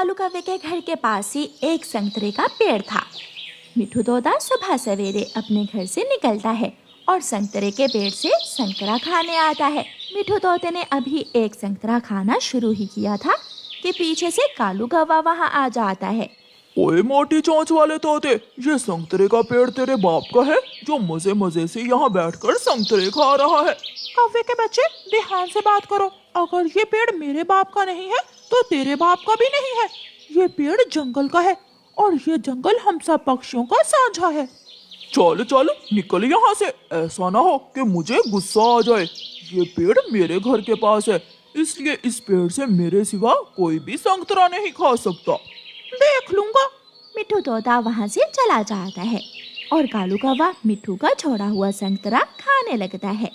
कालू कौवे के घर के पास ही एक संतरे का पेड़ था। मिठू तोता सुबह सवेरे अपने घर से निकलता है और संतरे के पेड़ से संतरा खाने आता है। मिठू तोते ने अभी एक संतरा खाना शुरू ही किया था कि पीछे से कालू कौवा वहाँ आ जाता है। ओए मोटी चोंच वाले तोते, ये संतरे का पेड़ तेरे बाप का है जो मजे मजे से यहाँ बैठकर संतरे खा रहा है। कौवे के बच्चे, ध्यान से बात करो। अगर ये पेड़ मेरे बाप का नहीं है तो तेरे बाप का भी नहीं है। ये पेड़ जंगल का है और ये जंगल हम सब पक्षियों का साझा है। चल चल निकल यहाँ से, ऐसा ना हो कि मुझे गुस्सा आ जाए। ये पेड़ मेरे घर के पास है, इसलिए इस पेड़ से मेरे सिवा कोई भी संतरा नहीं खा सकता। देख लूंगा। मिठू तोता वहाँ से चला जाता है और कालू कौवा मिठू का छोड़ा हुआ संतरा खाने लगता है।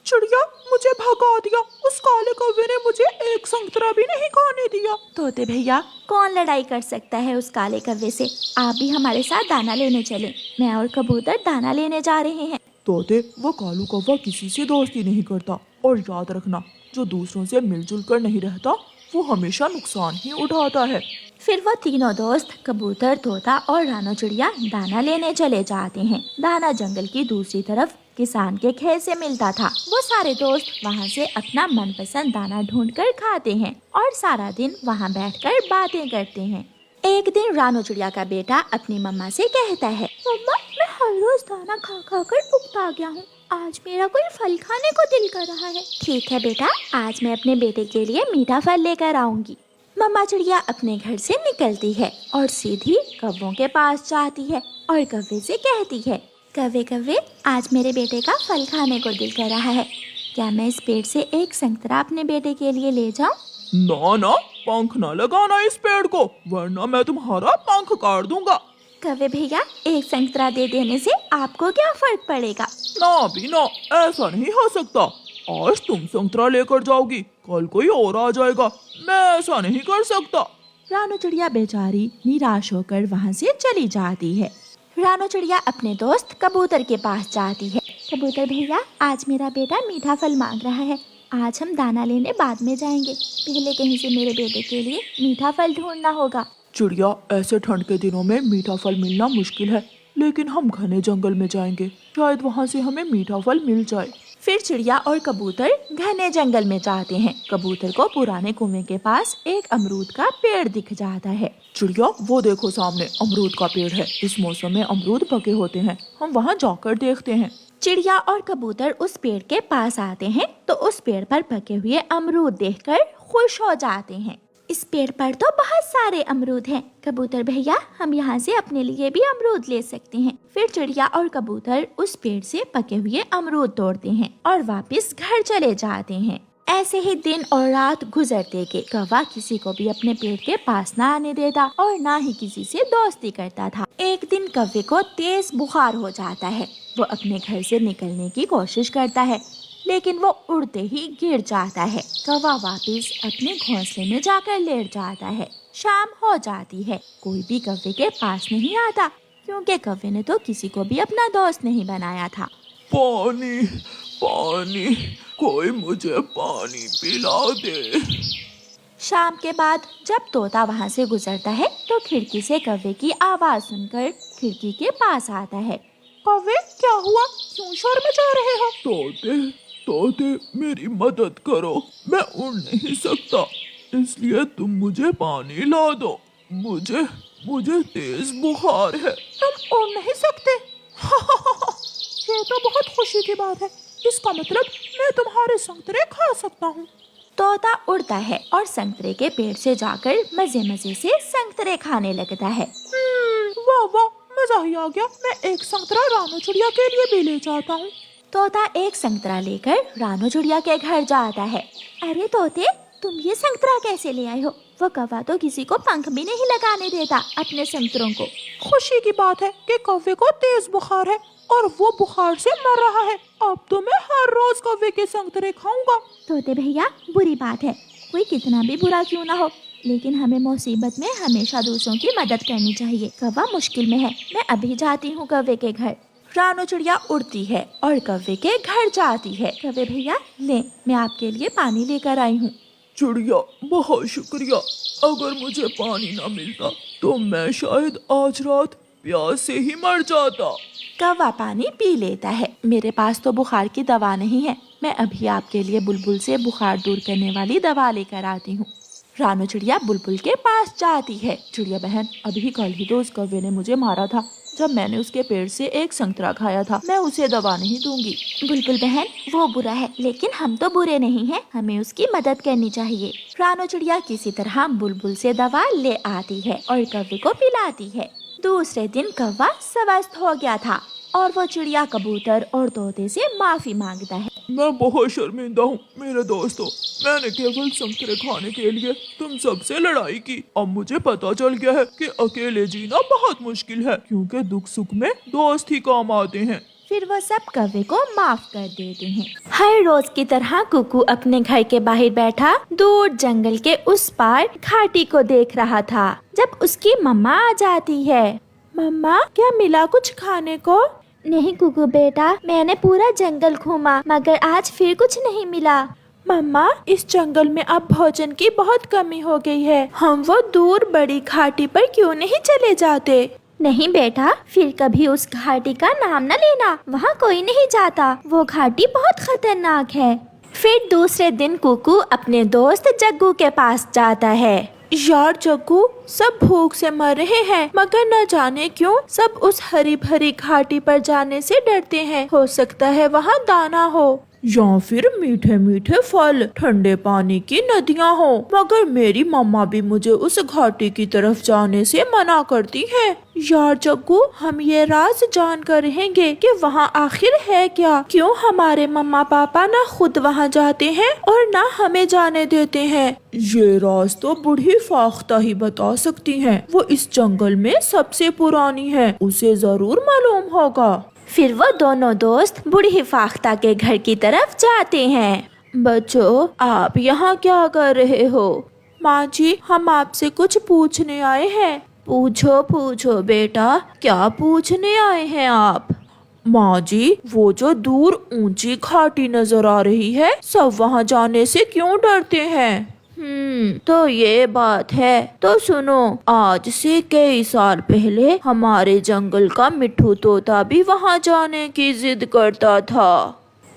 चिड़िया, मुझे भगा दिया। उस काले कौवे ने मुझे एक संतरा भी नहीं खाने दिया। तोते भैया, कौन लड़ाई कर सकता है उस काले कौवे से। आप भी हमारे साथ दाना लेने चलें। मैं और कबूतर दाना लेने जा रहे हैं। तोते, वो कालू कौवा किसी से दोस्ती नहीं करता, और याद रखना, जो दूसरों से मिलजुल कर नहीं रहता वो हमेशा नुकसान ही उठाता है। फिर वो तीनों दोस्त कबूतर, तोता और रानो चिड़िया दाना लेने चले जाते हैं। दाना जंगल की दूसरी तरफ किसान के खेत से मिलता था। वो सारे दोस्त वहाँ से अपना मनपसंद दाना ढूंढकर खाते हैं और सारा दिन वहाँ बैठकर बातें करते हैं। एक दिन रानो चिड़िया का बेटा अपनी मम्मा से कहता है, मम्मा, मैं हर रोज दाना खा खा कर उबता गया हूँ। आज मेरा कोई फल खाने को दिल कर रहा है। ठीक है बेटा, आज मैं अपने बेटे के लिए मीठा फल लेकर आऊंगी। मम्मा चिड़िया अपने घर से निकलती है और सीधी कौवों के पास जाती है और कौवे से कहती है, कौवे कौवे, आज मेरे बेटे का फल खाने को दिल कर रहा है। क्या मैं इस पेड़ से एक संतरा अपने बेटे के लिए ले जाऊं? ना ना, पंख ना लगाना इस पेड़ को, वरना मैं तुम्हारा पंख काट दूंगा। कौवे भैया, एक संतरा दे देने से आपको क्या फर्क पड़ेगा? ना भी ना, ऐसा नहीं हो सकता। आज तुम संतरा लेकर जाओगी, कल कोई और आ जाएगा। मैं ऐसा नहीं कर सकता। रानो चिड़िया बेचारी निराश होकर वहाँ से चली जाती है। रानो चिड़िया अपने दोस्त कबूतर के पास जाती है। कबूतर भैया, आज मेरा बेटा मीठा फल मांग रहा है। आज हम दाना लेने बाद में जाएंगे। पहले कहीं से मेरे बेटे के लिए मीठा फल ढूंढना होगा। चिड़िया, ऐसे ठंड के दिनों में मीठा फल मिलना मुश्किल है, लेकिन हम घने जंगल में जाएंगे, शायद वहाँ से हमें मीठा फल मिल जाए। फिर चिड़िया और कबूतर घने जंगल में जाते हैं। कबूतर को पुराने कुएं के पास एक अमरूद का पेड़ दिख जाता है। चिड़िया, वो देखो सामने अमरूद का पेड़ है। इस मौसम में अमरूद पके होते हैं, हम वहाँ जाकर देखते हैं। चिड़िया और कबूतर उस पेड़ के पास आते हैं तो उस पेड़ पर पके हुए अमरूद देखकर खुश हो जाते हैं। इस पेड़ पर तो बहुत सारे अमरूद हैं। कबूतर भैया, हम यहाँ से अपने लिए भी अमरूद ले सकते हैं। फिर चिड़िया और कबूतर उस पेड़ से पके हुए अमरूद तोड़ते हैं और वापस घर चले जाते हैं। ऐसे ही दिन और रात गुजरते के कौवा किसी को भी अपने पेड़ के पास ना आने देता और ना ही किसी से दोस्ती करता था। एक दिन कौवे को तेज बुखार हो जाता है। वो अपने घर से निकलने की कोशिश करता है, लेकिन वो उड़ते ही गिर जाता है। कौवा वापस अपने घोंसले में जाकर लेट जाता है। शाम हो जाती है, कोई भी कौवे के पास नहीं आता, क्योंकि कौवे ने तो किसी को भी अपना दोस्त नहीं बनाया था। पानी पानी, कोई मुझे पानी पिला दे। शाम के बाद जब तोता वहाँ से गुजरता है तो खिड़की से कौवे की आवाज सुनकर खिड़की के पास आता है। कौवे, क्या हुआ? क्यों शोर मचा रहे हो? तोते तोते, मेरी मदद करो, मैं उड़ नहीं सकता, इसलिए तुम मुझे पानी ला दो। मुझे तेज बुखार है। तुम उड़ नहीं सकते? ये तो बहुत खुशी की बात है। इसका मतलब मैं तुम्हारे संतरे खा सकता हूँ। तोता उड़ता है और संतरे के पेड़ से जाकर मजे मजे से संतरे खाने लगता है। वाह वाह, मजा ही आ गया। मैं एक संतरा रानो चिड़िया के लिए भी ले जाता हूँ। तोता एक संतरा लेकर रानो चिड़िया के घर जाता है। अरे तोते, तुम ये संतरा कैसे ले आए हो? वो कौवा तो किसी को पंख भी नहीं लगाने देता अपने संतरों को। खुशी की बात है कि कौवे को तेज बुखार है और वो बुखार से मर रहा है। अब तो मैं हर रोज कौवे के संतरे खाऊंगा। तोते भैया, बुरी बात है। कोई कितना भी बुरा क्यों ना हो, लेकिन हमें मुसीबत में हमेशा दूसरों की मदद करनी चाहिए। कौवा मुश्किल में है, मैं अभी जाती हूँ कौवे के घर। रानो चिड़िया उड़ती है और कौवे के घर जाती है। कौवे भैया, ले, मैं आपके लिए पानी लेकर आई हूँ। चिड़िया, बहुत शुक्रिया। अगर मुझे पानी ना मिलता तो मैं शायद आज रात प्यास से ही मर जाता। कौवा पानी पी लेता है। मेरे पास तो बुखार की दवा नहीं है। मैं अभी आपके लिए बुलबुल से बुखार दूर करने वाली दवा लेकर आती हूँ। रानू चिड़िया बुलबुल के पास जाती है। चिड़िया बहन, अभी कल ही तो उस कौवे ने मुझे मारा था। जब मैंने उसके पेड़ से एक संतरा खाया था। मैं उसे दवा नहीं दूंगी। बुलबुल बहन, वो बुरा है, लेकिन हम तो बुरे नहीं हैं। हमें उसकी मदद करनी चाहिए। रानू चिड़िया किसी तरह बुलबुल से दवा ले आती है और कौवे को पिलाती है। दूसरे दिन कौवा स्वस्थ हो गया था और वो चिड़िया, कबूतर और तोते से माफी मांगता है। मैं बहुत शर्मिंदा हूँ मेरे दोस्तों। मैंने केवल संतरे खाने के लिए तुम सबसे लड़ाई की। अब मुझे पता चल गया है कि अकेले जीना बहुत मुश्किल है, क्योंकि दुख सुख में दोस्त ही काम आते हैं। फिर वो सब कौवे को माफ कर देते हैं। हर रोज की तरह कुकू अपने घर के बाहर बैठा दूर जंगल के उस पार घाटी को देख रहा था। जब उसकी मम्मा आ जाती है। मम्मा, क्या मिला कुछ खाने को? नहीं कुकू बेटा, मैंने पूरा जंगल घूमा मगर आज फिर कुछ नहीं मिला। मम्मा, इस जंगल में अब भोजन की बहुत कमी हो गई है। हम वो दूर बड़ी घाटी पर क्यों नहीं चले जाते? नहीं बेटा, फिर कभी उस घाटी का नाम न लेना। वहाँ कोई नहीं जाता। वो घाटी बहुत खतरनाक है। फिर दूसरे दिन कुकू अपने दोस्त जग्गू के पास जाता है। यार जग्गू, सब भूख से मर रहे हैं, मगर न जाने क्यों सब उस हरी भरी घाटी पर जाने से डरते हैं। हो सकता है वहाँ दाना हो या फिर मीठे मीठे फल, ठंडे पानी की नदियाँ हो। मगर मेरी मम्मा भी मुझे उस घाटी की तरफ जाने से मना करती है। यार जग्गू, हम ये राज जान कर रहेंगे कि वहाँ आखिर है क्या। क्यों हमारे मम्मा पापा ना खुद वहाँ जाते हैं और ना हमें जाने देते हैं। ये राज तो बूढ़ी फाख्ता ही बता सकती है। वो इस जंगल में सबसे पुरानी है, उसे जरूर मालूम होगा। फिर वो दोनों दोस्त बूढ़ी फाख्ता के घर की तरफ जाते हैं। बच्चों, आप यहाँ क्या कर रहे हो? माँ जी, हम आपसे कुछ पूछने आए हैं। पूछो पूछो बेटा, क्या पूछने आए हैं आप? माँ जी, वो जो दूर ऊंची घाटी नजर आ रही है, सब वहाँ जाने से क्यों डरते हैं? तो ये बात है। तो सुनो, आज से कई साल पहले हमारे जंगल का मिट्ठू तोता भी वहाँ जाने की जिद करता था।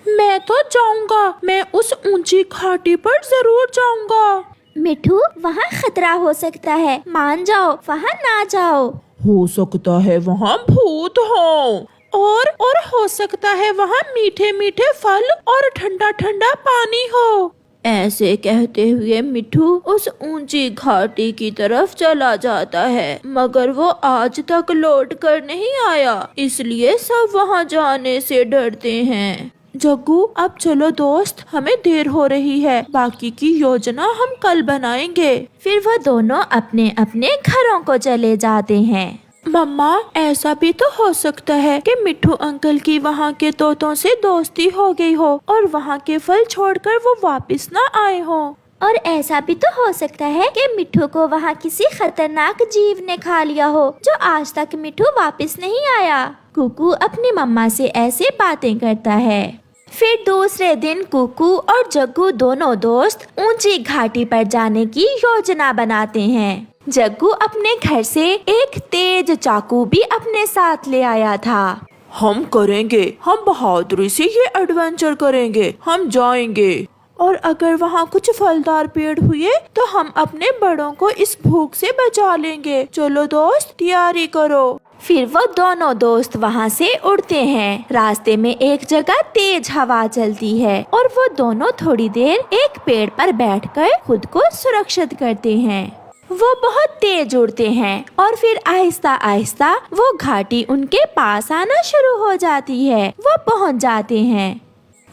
मैं तो जाऊंगा, मैं उस ऊंची घाटी पर जरूर जाऊंगा। मिठू, वहाँ खतरा हो सकता है, मान जाओ, वहाँ ना जाओ। हो सकता है वहाँ भूत हो और हो सकता है वहाँ मीठे मीठे फल और ठंडा ठंडा पानी हो। ऐसे कहते हुए मिठू उस ऊंची घाटी की तरफ चला जाता है, मगर वो आज तक लौट कर नहीं आया, इसलिए सब वहाँ जाने से डरते हैं। जग्गू, अब चलो दोस्त, हमें देर हो रही है। बाकी की योजना हम कल बनाएंगे। फिर वो दोनों अपने अपने घरों को चले जाते हैं। मम्मा, ऐसा भी तो हो सकता है कि मिट्ठू अंकल की वहाँ के तोतों से दोस्ती हो गई हो और वहाँ के फल छोड़कर वो वापस ना आए हो। और ऐसा भी तो हो सकता है कि मिट्ठू को वहाँ किसी खतरनाक जीव ने खा लिया हो, जो आज तक मिट्ठू वापस नहीं आया। कुकू अपनी मम्मा से ऐसे बातें करता है। फिर दूसरे दिन कुकू और जग्गू दोनों दोस्त ऊंची घाटी पर जाने की योजना बनाते हैं। जग्गू अपने घर से एक तेज चाकू भी अपने साथ ले आया था। हम करेंगे, हम बहादुरी से ये एडवेंचर करेंगे, हम जाएंगे। और अगर वहाँ कुछ फलदार पेड़ हुए तो हम अपने बड़ों को इस भूख से बचा लेंगे। चलो दोस्त, तैयारी करो। फिर वो दोनों दोस्त वहाँ से उड़ते हैं। रास्ते में एक जगह तेज हवा चलती है और वो दोनों थोड़ी देर एक पेड़ पर बैठकर खुद को सुरक्षित करते हैं। वो बहुत तेज उड़ते हैं और फिर आहिस्ता आहिस्ता वो घाटी उनके पास आना शुरू हो जाती है। वो पहुँच जाते हैं।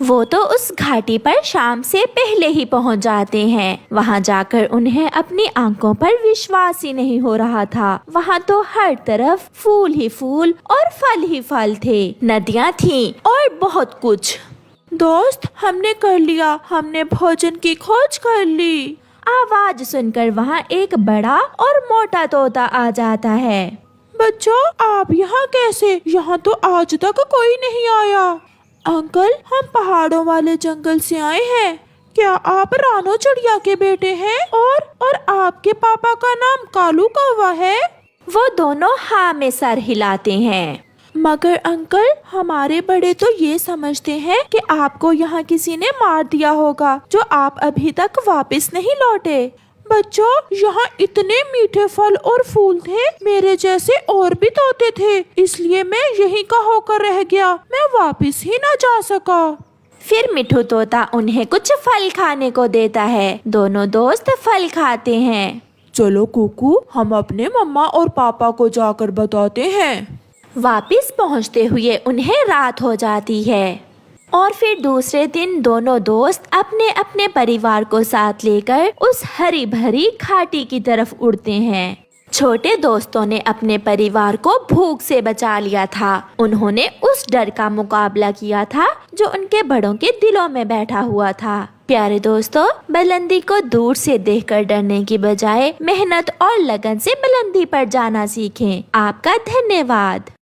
वो तो उस घाटी पर शाम से पहले ही पहुंच जाते हैं। वहां जाकर उन्हें अपनी आंखों पर विश्वास ही नहीं हो रहा था। वहां तो हर तरफ फूल ही फूल और फल ही फल थे, नदियां थीं और बहुत कुछ। दोस्त, हमने कर लिया, हमने भोजन की खोज कर ली। आवाज सुनकर वहां एक बड़ा और मोटा तोता आ जाता है। बच्चों, आप यहाँ कैसे? यहाँ तो आज तक कोई नहीं आया। अंकल, हम पहाड़ों वाले जंगल से आए हैं। क्या आप रानो चिड़िया के बेटे हैं? और आपके पापा का नाम कालू कौवा है? वो दोनों हाँ में सर हिलाते हैं। मगर अंकल, हमारे बड़े तो ये समझते हैं कि आपको यहाँ किसी ने मार दिया होगा, जो आप अभी तक वापस नहीं लौटे। बच्चों, यहाँ इतने मीठे फल और फूल थे, मेरे जैसे और भी तोते थे, इसलिए मैं यहीं का होकर रह गया, मैं वापस ही ना जा सका। फिर मिठू तोता उन्हें कुछ फल खाने को देता है। दोनों दोस्त फल खाते हैं। चलो कुकू, हम अपने मम्मा और पापा को जाकर बताते हैं। वापिस पहुंचते हुए उन्हें रात हो जाती है और फिर दूसरे दिन दोनों दोस्त अपने अपने परिवार को साथ लेकर उस हरी भरी घाटी की तरफ उड़ते हैं। छोटे दोस्तों ने अपने परिवार को भूख से बचा लिया था। उन्होंने उस डर का मुकाबला किया था जो उनके बड़ों के दिलों में बैठा हुआ था। प्यारे दोस्तों, बुलंदी को दूर से देखकर डरने की बजाय मेहनत और लगन से बुलंदी पर जाना सीखें। आपका धन्यवाद।